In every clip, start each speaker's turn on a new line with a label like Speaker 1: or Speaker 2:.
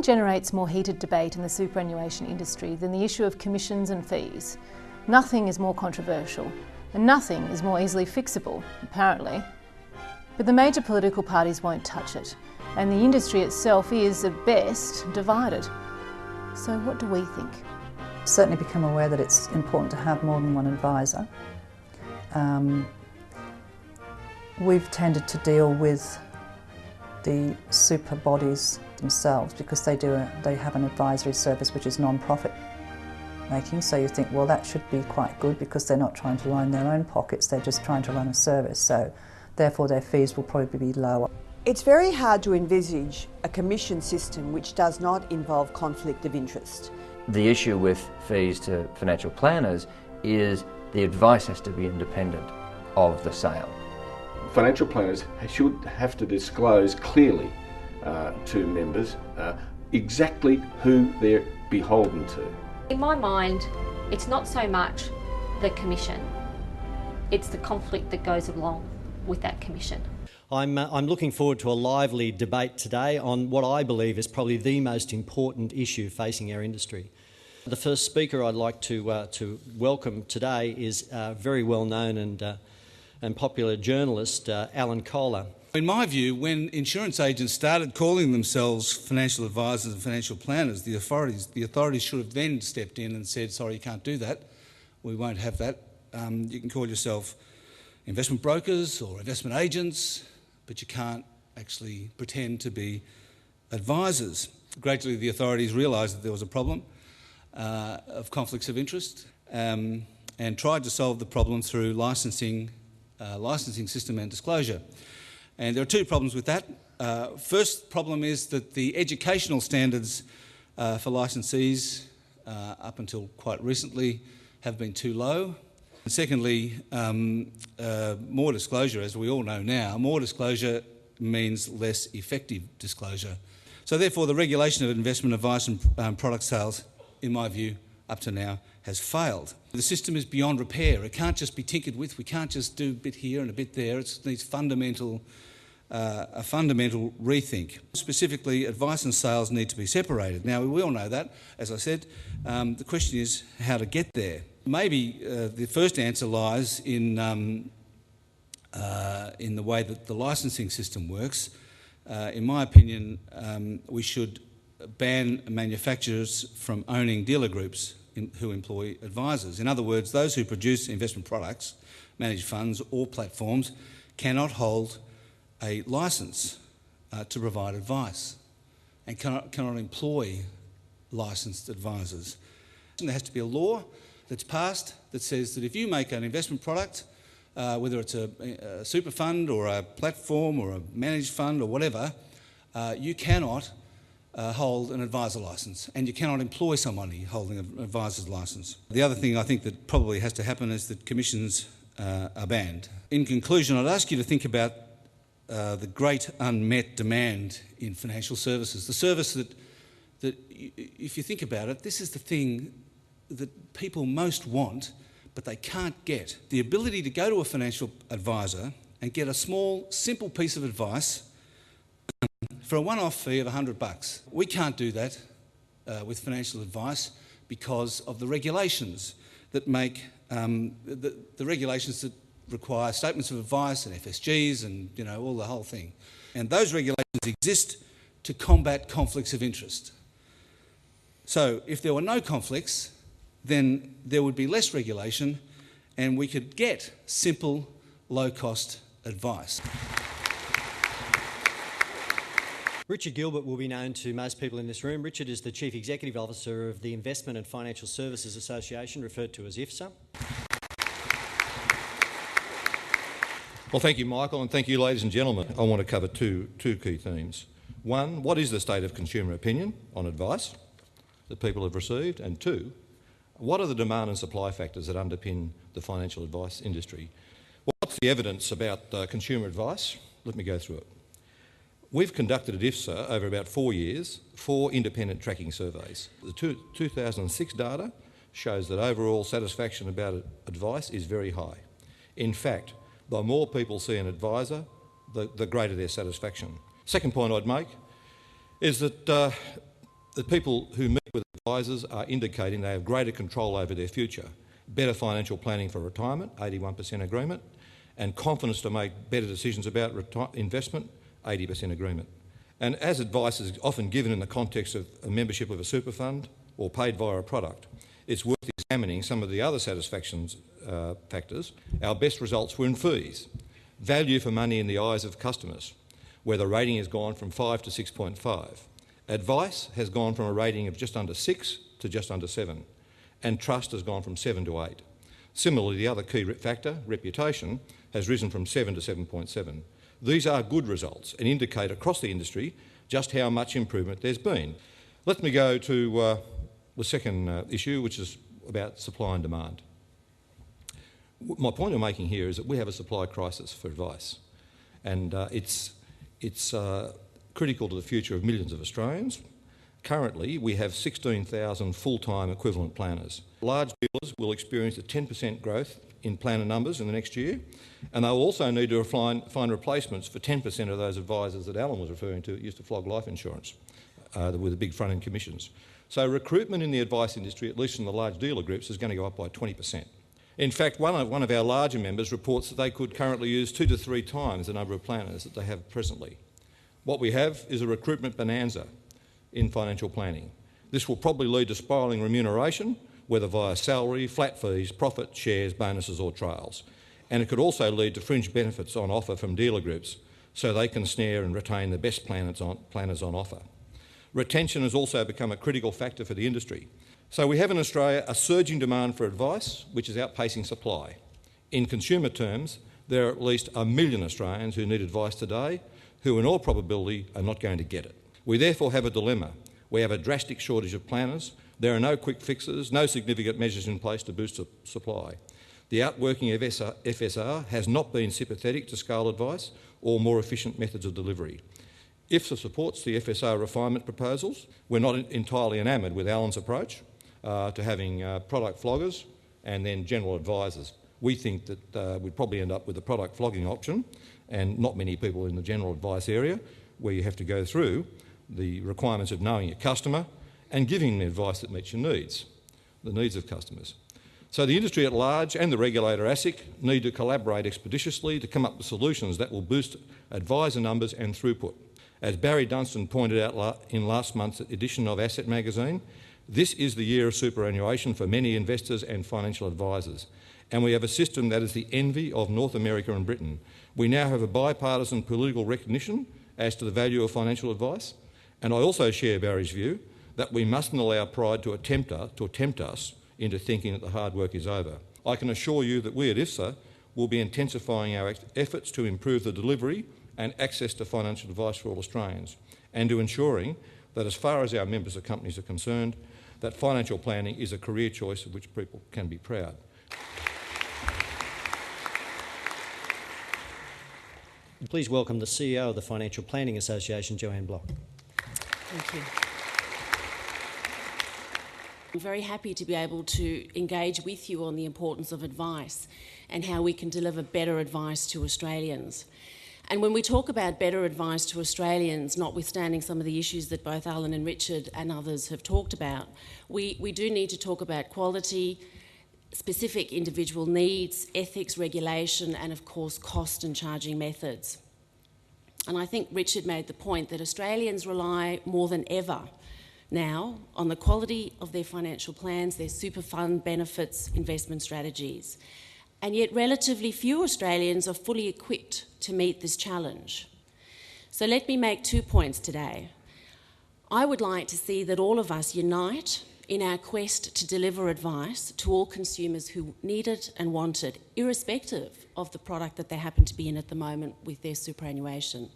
Speaker 1: generates more heated debate in the superannuation industry than the issue of commissions and fees. Nothing is more controversial, and nothing is more easily fixable, apparently. But the major political parties won't touch it, and the industry itself is, at best, divided. So what do we think?
Speaker 2: Certainly become aware that it's important to have more than one advisor. We've tended to deal with the super bodies themselves because they have an advisory service which is non-profit making, so you think, well, that should be quite good because they're not trying to line their own pockets, they're just trying to run a service, so therefore their fees will probably be lower.
Speaker 3: It's very hard to envisage a commission system which does not involve conflict of interest.
Speaker 4: The issue with fees to financial planners is the advice has to be independent of the sale.
Speaker 5: Financial planners should have to disclose clearly to members exactly who they're beholden to.
Speaker 6: In my mind, it's not so much the commission, it's the conflict that goes along with that commission.
Speaker 7: I'm looking forward to a lively debate today on what I believe is probably the most important issue facing our industry. The first speaker I'd like to welcome today is very well known and popular journalist Alan Kohler.
Speaker 8: In my view, when insurance agents started calling themselves financial advisors and financial planners, the authorities should have then stepped in and said, sorry, you can't do that, we won't have that. You can call yourself investment brokers or investment agents, but you can't actually pretend to be advisors. Gradually the authorities realised that there was a problem of conflicts of interest and tried to solve the problem through licensing system and disclosure. And there are two problems with that. First problem is that the educational standards for licensees up until quite recently have been too low. And secondly, more disclosure, as we all know now, more disclosure means less effective disclosure. So therefore the regulation of investment advice and product sales, in my view, up to now, has failed. The system is beyond repair. It can't just be tinkered with. We can't just do a bit here and a bit there. It needs a fundamental rethink. Specifically, advice and sales need to be separated. Now, we all know that, as I said. The question is how to get there. Maybe the first answer lies in the way that the licensing system works. In my opinion, we should ban manufacturers from owning dealer groups who employ advisors. In other words, those who produce investment products, managed funds or platforms cannot hold a licence to provide advice and cannot employ licensed advisors. There has to be a law that's passed that says that if you make an investment product, whether it's a super fund or a platform or a managed fund or whatever, you cannot hold an advisor licence and you cannot employ somebody holding an advisor's licence. The other thing I think that probably has to happen is that commissions are banned. In conclusion, I'd ask you to think about the great unmet demand in financial services. The service that, if you think about it, this is the thing that people most want but they can't get. The ability to go to a financial advisor and get a small, simple piece of advice for a one-off fee of $100. We can't do that with financial advice because of the regulations that make the regulations that require statements of advice and FSGs and all the whole thing. And those regulations exist to combat conflicts of interest. So if there were no conflicts, then there would be less regulation and we could get simple, low-cost advice.
Speaker 7: Richard Gilbert will be known to most people in this room. Richard is the Chief Executive Officer of the Investment and Financial Services Association, referred to as IFSA.
Speaker 9: Well, thank you, Michael, and thank you, ladies and gentlemen. I want to cover two key themes. One, what is the state of consumer opinion on advice that people have received? And two, what are the demand and supply factors that underpin the financial advice industry? What's the evidence about consumer advice? Let me go through it. We've conducted at IFSA over about 4 years, 4 independent tracking surveys. The 2006 data shows that overall satisfaction about advice is very high. In fact, the more people see an advisor, the greater their satisfaction. Second point I'd make is that The people who meet with advisors are indicating they have greater control over their future, better financial planning for retirement, 81% agreement, and confidence to make better decisions about investment, 80% agreement. And as advice is often given in the context of a membership of a super fund or paid via a product, it's worth examining some of the other satisfaction factors. Our best results were in fees, value for money in the eyes of customers, where the rating has gone from 5 to 6.5. Advice has gone from a rating of just under 6 to just under 7, and trust has gone from 7 to 8. Similarly, the other key factor, reputation, has risen from 7 to 7.7. These are good results and indicate across the industry just how much improvement there's been. Let me go to the second issue, which is about supply and demand. My point I'm making here is that we have a supply crisis for advice, and it's critical to the future of millions of Australians. Currently, we have 16,000 full-time equivalent planners. Large dealers will experience a 10% growth in planner numbers in the next year, and they'll also need to find replacements for 10% of those advisors that Alan was referring to that used to flog life insurance with the big front-end commissions. So recruitment in the advice industry, at least in the large dealer groups, is going to go up by 20%. In fact, one of our larger members reports that they could currently use 2 to 3 times the number of planners that they have presently. What we have is a recruitment bonanza in financial planning. This will probably lead to spiralling remuneration, whether via salary, flat fees, profit, shares, bonuses or trails. And it could also lead to fringe benefits on offer from dealer groups so they can snare and retain the best planners on offer. Retention has also become a critical factor for the industry. So we have in Australia a surging demand for advice, which is outpacing supply. In consumer terms, there are at least 1 million Australians who need advice today, who in all probability are not going to get it. We therefore have a dilemma. We have a drastic shortage of planners. There are no quick fixes, no significant measures in place to boost supply. The outworking of FSR has not been sympathetic to scale advice or more efficient methods of delivery. IFSA supports the FSR refinement proposals. We're not entirely enamoured with Alan's approach to having product floggers and then general advisors. We think that we'd probably end up with a product flogging option and not many people in the general advice area, where you have to go through the requirements of knowing your customer and giving them advice that meets your needs, the needs of customers. So the industry at large and the regulator ASIC need to collaborate expeditiously to come up with solutions that will boost advisor numbers and throughput. As Barry Dunstan pointed out in last month's edition of Asset magazine, this is the year of superannuation for many investors and financial advisors. And we have a system that is the envy of North America and Britain. We now have a bipartisan political recognition as to the value of financial advice. And I also share Barry's view that we mustn't allow pride to tempt us into thinking that the hard work is over. I can assure you that we at IFSA will be intensifying our efforts to improve the delivery and access to financial advice for all Australians, and to ensuring that as far as our members of companies are concerned, that financial planning is a career choice of which people can be proud.
Speaker 7: Please welcome the CEO of the Financial Planning Association, Joanne Bloch.
Speaker 10: Thank you. I'm very happy to be able to engage with you on the importance of advice and how we can deliver better advice to Australians. And when we talk about better advice to Australians, notwithstanding some of the issues that both Alan and Richard and others have talked about, we do need to talk about quality, specific individual needs, ethics, regulation, and of course cost and charging methods. And I think Richard made the point that Australians rely more than ever now on the quality of their financial plans, their super fund benefits, investment strategies. And yet relatively few Australians are fully equipped to meet this challenge. So let me make 2 points today. I would like to see that all of us unite in our quest to deliver advice to all consumers who need it and want it, irrespective of the product that they happen to be in at the moment with their superannuation.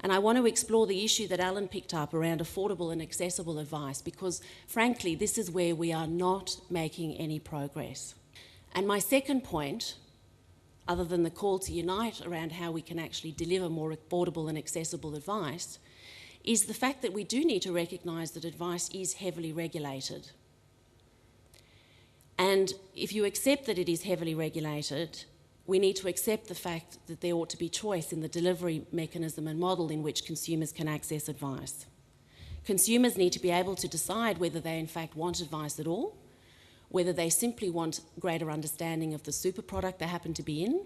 Speaker 10: And I want to explore the issue that Alan picked up around affordable and accessible advice, because frankly, this is where we are not making any progress. And my second point, other than the call to unite around how we can actually deliver more affordable and accessible advice, is the fact that we do need to recognise that advice is heavily regulated. And if you accept that it is heavily regulated, we need to accept the fact that there ought to be choice in the delivery mechanism and model in which consumers can access advice. Consumers need to be able to decide whether they in fact want advice at all, whether they simply want greater understanding of the super product they happen to be in,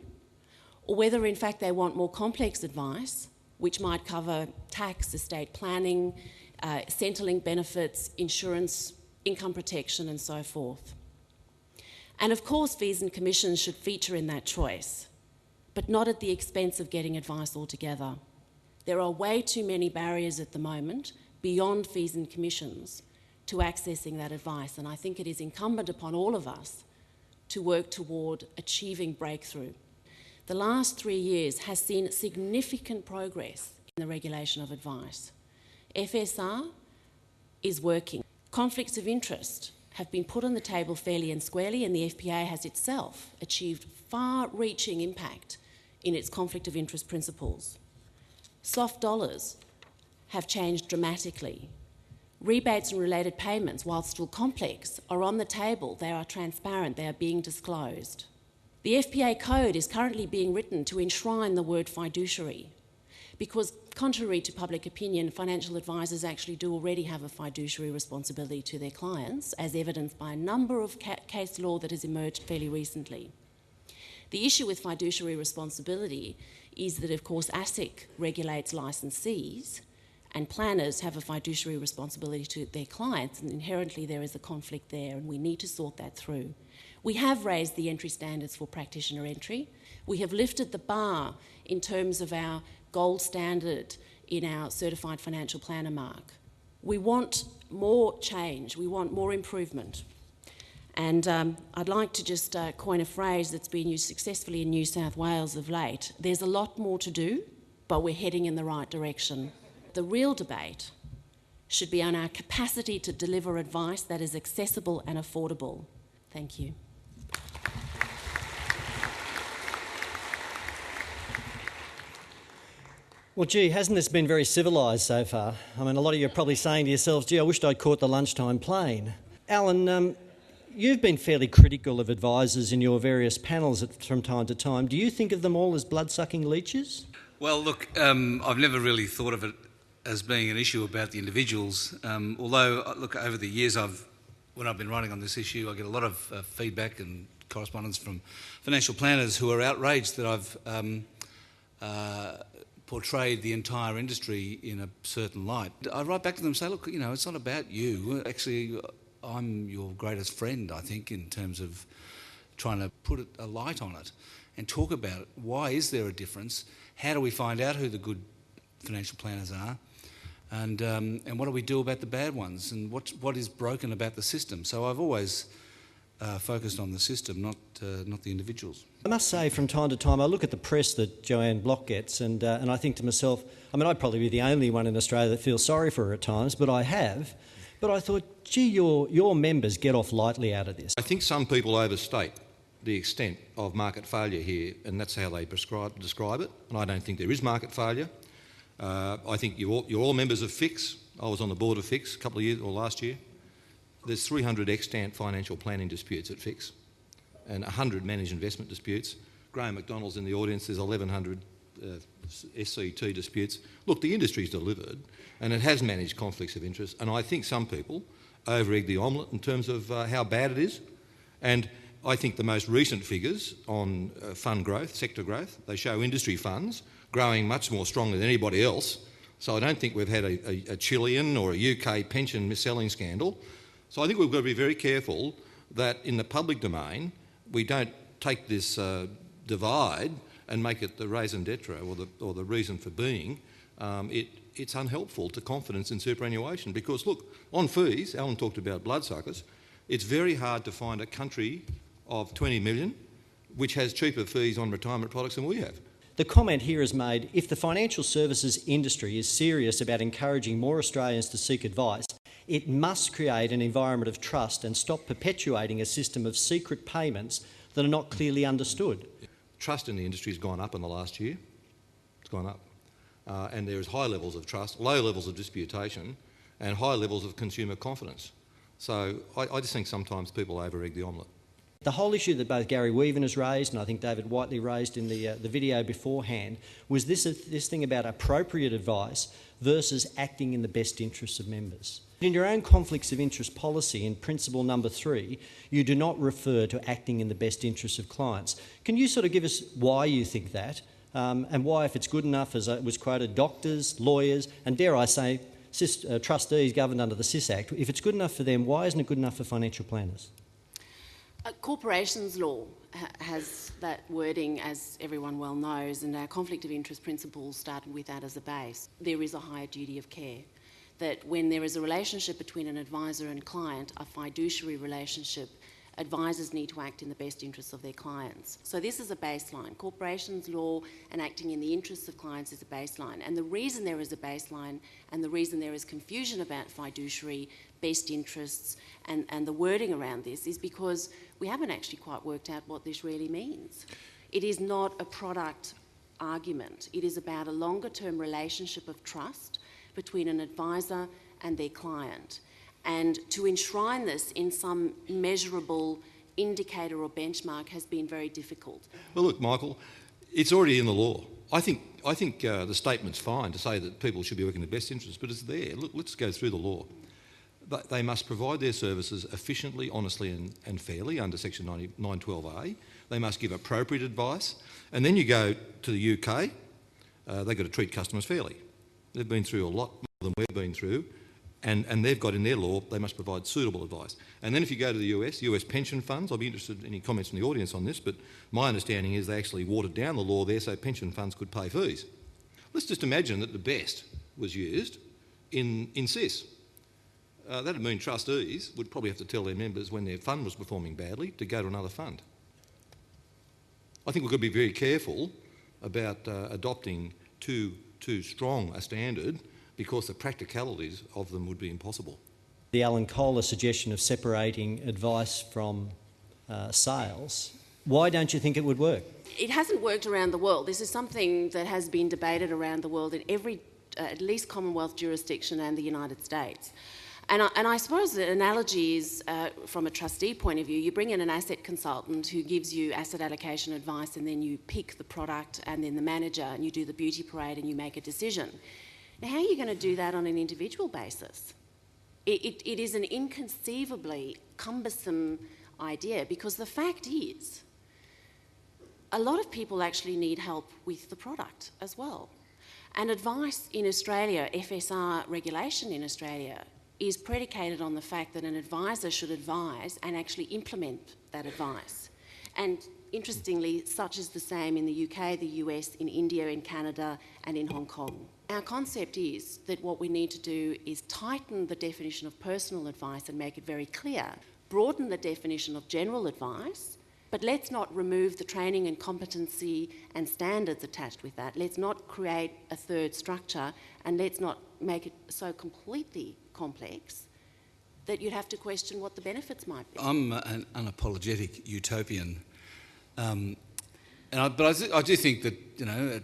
Speaker 10: or whether in fact they want more complex advice, which might cover tax, estate planning, Centrelink benefits, insurance, income protection and so forth. And of course fees and commissions should feature in that choice, but not at the expense of getting advice altogether. There are way too many barriers at the moment, beyond fees and commissions, to accessing that advice, and I think it is incumbent upon all of us to work toward achieving breakthrough. The last 3 years has seen significant progress in the regulation of advice. FSR is working. Conflicts of interest have been put on the table fairly and squarely, and the FPA has itself achieved far-reaching impact in its conflict of interest principles. Soft dollars have changed dramatically. Rebates and related payments, while still complex, are on the table, they are transparent, they are being disclosed. The FPA code is currently being written to enshrine the word fiduciary, because contrary to public opinion, financial advisors actually do already have a fiduciary responsibility to their clients, as evidenced by a number of case law that has emerged fairly recently. The issue with fiduciary responsibility is that, of course, ASIC regulates licensees and planners have a fiduciary responsibility to their clients, and inherently there is a conflict there, and we need to sort that through. We have raised the entry standards for practitioner entry. We have lifted the bar in terms of our gold standard in our certified financial planner mark. We want more change, we want more improvement. And I'd like to just coin a phrase that's been used successfully in New South Wales of late. There's a lot more to do, but we're heading in the right direction. The real debate should be on our capacity to deliver advice that is accessible and affordable. Thank you.
Speaker 7: Well, gee, hasn't this been very civilised so far? I mean, a lot of you are probably saying to yourselves, gee, I wished I'd caught the lunchtime plane. Alan, you've been fairly critical of advisors in your various panels from time to time. Do you think of them all as blood-sucking leeches?
Speaker 8: Well, look, I've never really thought of it as being an issue about the individuals, although, look, over the years when I've been writing on this issue, I get a lot of feedback and correspondence from financial planners who are outraged that I've portrayed the entire industry in a certain light. I write back to them and say, look, you know, it's not about you. Actually, I'm your greatest friend, I think, in terms of trying to put a light on it and talk about it. Why is there a difference? How do we find out who the good financial planners are? And what do we do about the bad ones? And what is broken about the system? So I've always focused on the system, not the individuals.
Speaker 7: I must say, from time to time, I look at the press that Joanne Bloch gets, and I think to myself, I mean, I'd probably be the only one in Australia that feels sorry for her at times, but I have. But I thought, gee, your members get off lightly out of this.
Speaker 9: I think some people overstate the extent of market failure here, and that's how they describe it. And I don't think there is market failure. I think you're all members of FIX. I was on the board of FIX a couple of years, or last year. There's 300 extant financial planning disputes at FIX and 100 managed investment disputes. Graham McDonald's in the audience, there's 1,100 SCT disputes. Look, the industry's delivered and it has managed conflicts of interest, and I think some people over-egg the omelette in terms of how bad it is. And I think the most recent figures on fund growth, sector growth, they show industry funds growing much more strongly than anybody else. So I don't think we've had a Chilean or a UK pension mis-selling scandal. So I think we've got to be very careful that in the public domain we don't take this divide and make it the raison d'etre or the reason for being. It's unhelpful to confidence in superannuation because, look, on fees, Alan talked about bloodsuckers, it's very hard to find a country of 20 million which has cheaper fees on retirement products than we have.
Speaker 7: The comment here is made, if the financial services industry is serious about encouraging more Australians to seek advice, it must create an environment of trust and stop perpetuating a system of secret payments that are not clearly understood.
Speaker 9: Trust in the industry has gone up in the last year. It's gone up. And there is high levels of trust, low levels of disputation and high levels of consumer confidence. So I just think sometimes people over-egg the omelette.
Speaker 7: The whole issue that both Gary Weaven has raised, and I think David Whiteley raised in the video beforehand, was this thing about appropriate advice versus acting in the best interests of members. In your own conflicts of interest policy, in principle number 3, you do not refer to acting in the best interests of clients. Can you sort of give us why you think that, and why, if it's good enough, as it was quoted, doctors, lawyers, and dare I say, trustees governed under the SIS Act, if it's good enough for them, why isn't it good enough for financial planners?
Speaker 10: Corporations law has that wording, as everyone well knows, and our conflict of interest principles started with that as a base. There is a higher duty of care, that when there is a relationship between an advisor and client, a fiduciary relationship, advisors need to act in the best interests of their clients. So this is a baseline. Corporations law and acting in the interests of clients is a baseline. And the reason there is a baseline and the reason there is confusion about fiduciary, best interests and the wording around this is because we haven't actually quite worked out what this really means. It is not a product argument. It is about a longer term relationship of trust between an advisor and their client. And to enshrine this in some measurable indicator or benchmark has been very difficult.
Speaker 9: Well, look, Michael, it's already in the law. I think the statement's fine to say that people should be working in the best interests, but it's there. Look, let's go through the law. They must provide their services efficiently, honestly and fairly under Section 912A. They must give appropriate advice. And then you go to the UK, they've got to treat customers fairly. They've been through a lot more than we've been through. And they've got in their law, they must provide suitable advice. And then if you go to the US pension funds, I'll be interested in any comments from the audience on this, but my understanding is they actually watered down the law there so pension funds could pay fees. Let's just imagine that the best was used in SIS. That would mean trustees would probably have to tell their members when their fund was performing badly to go to another fund. I think we've got to be very careful about adopting too strong a standard because the practicalities of them would be impossible.
Speaker 7: The Alan Kohler suggestion of separating advice from sales, why don't you think it would work?
Speaker 10: It hasn't worked around the world. This is something that has been debated around the world in every, at least Commonwealth jurisdiction and the United States. And I suppose the analogy is, from a trustee point of view, you bring in an asset consultant who gives you asset allocation advice and then you pick the product and then the manager and you do the beauty parade and you make a decision. Now, how are you going to do that on an individual basis? It is an inconceivably cumbersome idea because the fact is a lot of people actually need help with the product as well. And advice in Australia, FSR regulation in Australia, is predicated on the fact that an advisor should advise and actually implement that advice. And interestingly, such is the same in the UK, the US, in India, in Canada and in Hong Kong. Our concept is that what we need to do is tighten the definition of personal advice and make it very clear, broaden the definition of general advice, but let's not remove the training and competency and standards attached with that. Let's not create a third structure and let's not make it so completely complex that you'd have to question what the benefits might be.
Speaker 8: I'm an unapologetic utopian. But I do think that, you know,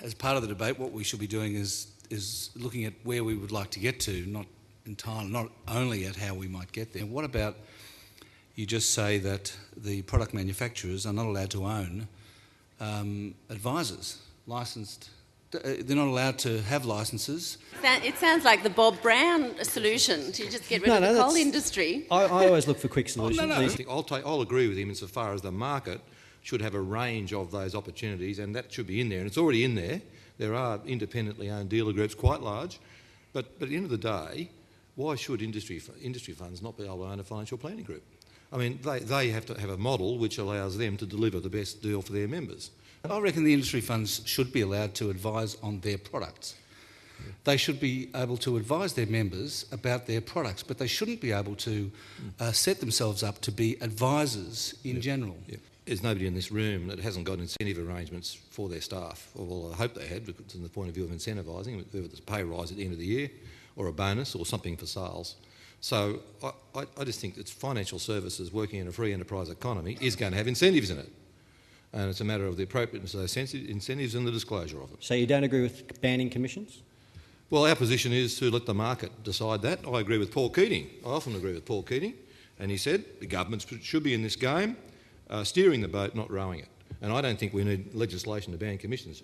Speaker 8: as part of the debate, what we should be doing is looking at where we would like to get to, not only at how we might get there. What about you just say that the product manufacturers are not allowed to own advisors, licensed? They're not allowed to have licences.
Speaker 10: It sounds like the Bob Brown solution to just get rid of the coal industry.
Speaker 7: I always look for quick solutions.
Speaker 9: I'll agree with him insofar as the market should have a range of those opportunities, and that should be in there, and it's already in there. There are independently owned dealer groups, quite large, but at the end of the day, why should industry funds not be able to own a financial planning group? I mean, they have to have a model which allows them to deliver the best deal for their members.
Speaker 8: I reckon the industry funds should be allowed to advise on their products. They should be able to advise their members about their products, but they shouldn't be able to set themselves up to be advisors in general.
Speaker 9: Yeah. There's nobody in this room that hasn't got incentive arrangements for their staff. Well, I hope they had, because from the point of view of incentivising, whether it's a pay rise at the end of the year or a bonus or something for sales. So I just think that financial services working in a free enterprise economy is going to have incentives in it. And it's a matter of the appropriateness of those incentives and the disclosure of them.
Speaker 7: So you don't agree with banning commissions?
Speaker 9: Well, our position is to let the market decide that. I agree with Paul Keating. I often agree with Paul Keating. And he said the governments should be in this game. steering the boat, not rowing it. And I don't think we need legislation to ban commissions.